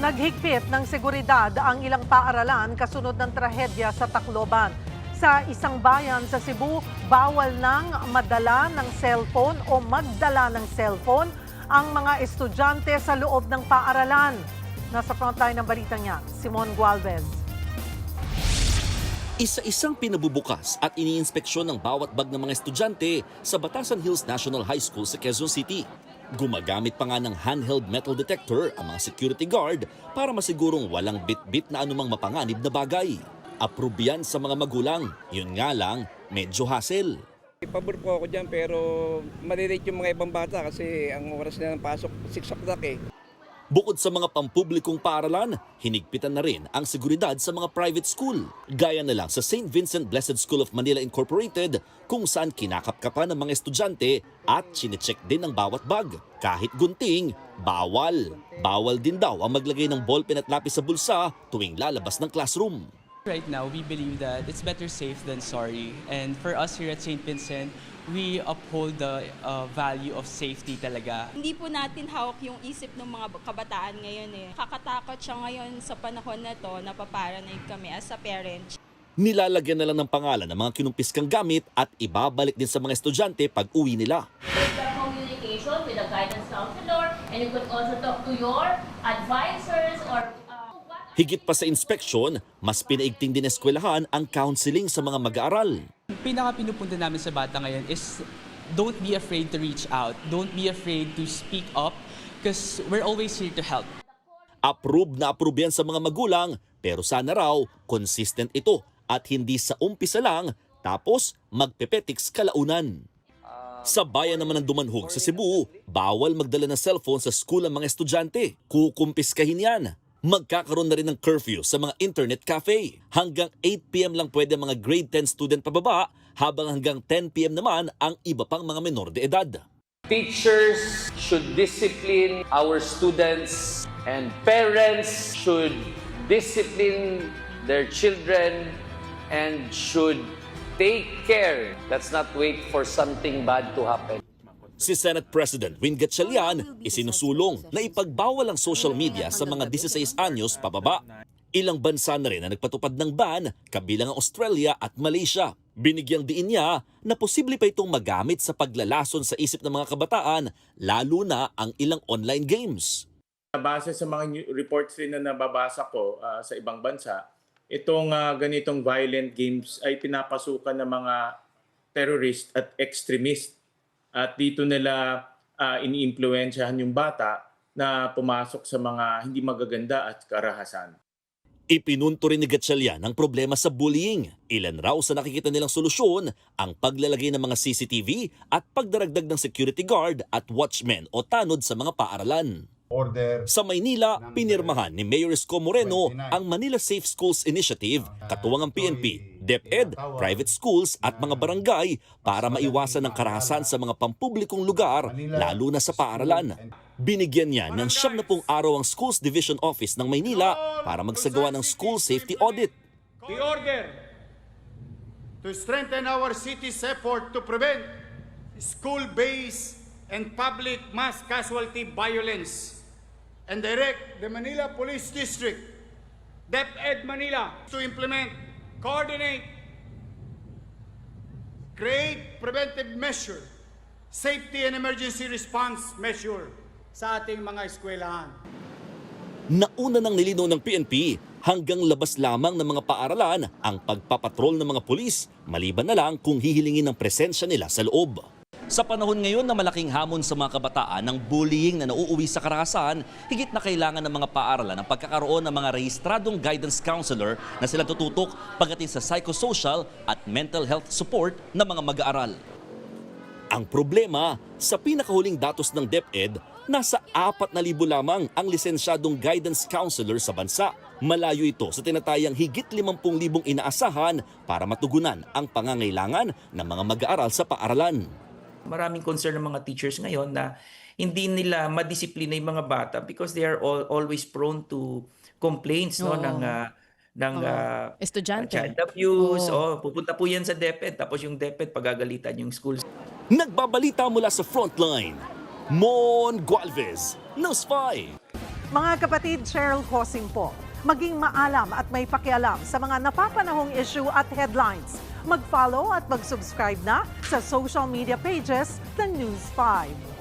Naghigpit ng seguridad ang ilang paaralan kasunod ng trahedya sa Tacloban. Sa isang bayan sa Cebu, bawal nang madala ng cellphone o magdala ng cellphone ang mga estudyante sa loob ng paaralan. Nasa frontline ng balita niya, Simon Gualvez. Isa-isang pinabubukas at iniinspeksyon ng bawat bag ng mga estudyante sa Batasan Hills National High School sa Quezon City. Gumagamit pa nga ng handheld metal detector ang mga security guard para masigurong walang bit-bit na anumang mapanganib na bagay. Approve yan sa mga magulang. Yun nga lang, medyo hassle. Pabor po ako dyan pero malilate yung mga ibang bata kasi ang oras na ng pasok 6 o'clock eh. Bukod sa mga pampublikong paaralan, hinigpitan na rin ang seguridad sa mga private school. Gaya na lang sa St. Vincent Blessed School of Manila Incorporated kung saan kinakapkapan ng mga estudyante at chinecheck din ang bawat bag. Kahit gunting, bawal. Bawal din daw ang maglagay ng ballpen at lapis sa bulsa tuwing lalabas ng classroom. Right now, we believe that it's better safe than sorry. And for us here at St. Vincent, we uphold the value of safety talaga. Hindi po natin hawak yung isip ng mga kabataan ngayon eh. Kakatakot siya ngayon sa panahon na to, napaparanoid kami as a parent. Nilalagyan na lang ng pangalan ng mga kinumpiskang gamit at ibabalik din sa mga estudyante pag uwi nila. There's the communication with the guidance counselor, and you could also talk to your advisors or Higit pa sa inspeksyon, mas pinaigting din eskwelahan ang counseling sa mga mag-aaral. Pinaka-pinupunta namin sa bata ngayon is don't be afraid to reach out. Don't be afraid to speak up because we're always here to help. Approve na approve yan sa mga magulang pero sana raw consistent ito at hindi sa umpisa lang tapos magpepetiks kalaunan. Sa bayan naman ng Dumanhog sa Cebu, bawal magdala ng cellphone sa school ang mga estudyante. Kukumpiskahin yan. Magkakaroon na rin ng curfew sa mga internet cafe. Hanggang 8 p.m. lang pwede mga grade 10 student pababa, habang hanggang 10 p.m. naman ang iba pang mga menor de edad. Teachers should discipline our students and parents should discipline their children and should take care. Let's not wait for something bad to happen. Si Senate President Win Gatchalian isinusulong na ipagbawal ang social media sa mga 16 anyos pababa. Ilang bansa na rin ang nagpatupad ng ban, kabilang ang Australia at Malaysia. Binigyang diin niya na posible pa itong magamit sa paglalason sa isip ng mga kabataan, lalo na ang ilang online games. Base sa mga reports rin na nababasa ko sa ibang bansa, itong ganitong violent games ay pinapasukan ng mga terrorist at extremist. At dito nila ini-impluwensyahan yung bata na pumasok sa mga hindi magaganda at karahasan. Ipinunto rin ni Gatchalian ang problema sa bullying. Ilan raw sa nakikita nilang solusyon ang paglalagay ng mga CCTV at pagdaragdag ng security guard at watchmen o tanod sa mga paaralan. Sa Maynila, pinirmahan ni Mayor Isko Moreno ang Manila Safe Schools Initiative, katuwang ang PNP, DepEd, private schools at mga barangay para maiwasan ang karahasan sa mga pampublikong lugar, lalo na sa paaralan. Binigyan niya ng 70 araw ang Schools Division Office ng Maynila para magsagawa ng school safety audit. The order to strengthen our city's effort to prevent school-based and public mass casualty violence and direct the Manila Police District, DepEd Manila, to implement, coordinate, create preventive measure, safety and emergency response measure sa ating mga eskwelahan. Nauna nang nilinaw ng PNP, hanggang labas lamang ng mga paaralan ang pagpapatrol ng mga pulis, maliban na lang kung hihilingin ng presensya nila sa loob. Sa panahon ngayon na malaking hamon sa mga kabataan ng bullying na nauuwi sa karahasan, higit na kailangan ng mga paaralan ang pagkakaroon ng mga rehistradong guidance counselor na sila tututok pagdating sa psychosocial at mental health support ng mga mag-aaral. Ang problema, sa pinakahuling datos ng DepEd, nasa 4,000 lamang ang lisensyadong guidance counselor sa bansa. Malayo ito sa tinatayang higit 50,000 inaasahan para matugunan ang pangangailangan ng mga mag-aaral sa paaralan. Maraming concern ng mga teachers ngayon na hindi nila madisiplina yung mga bata because they are always prone to complaints ng estudyante. Child abuse. Pupunta po yan sa DepEd tapos yung DepEd pagagalitan yung schools. Nagbabalita mula sa frontline, Mon Gualvez, News 5. Mga kapatid, Cheryl Cosing po. Maging maalam at may pakialam sa mga napapanahong issue at headlines. Mag-follow at mag-subscribe na sa social media pages ng News 5.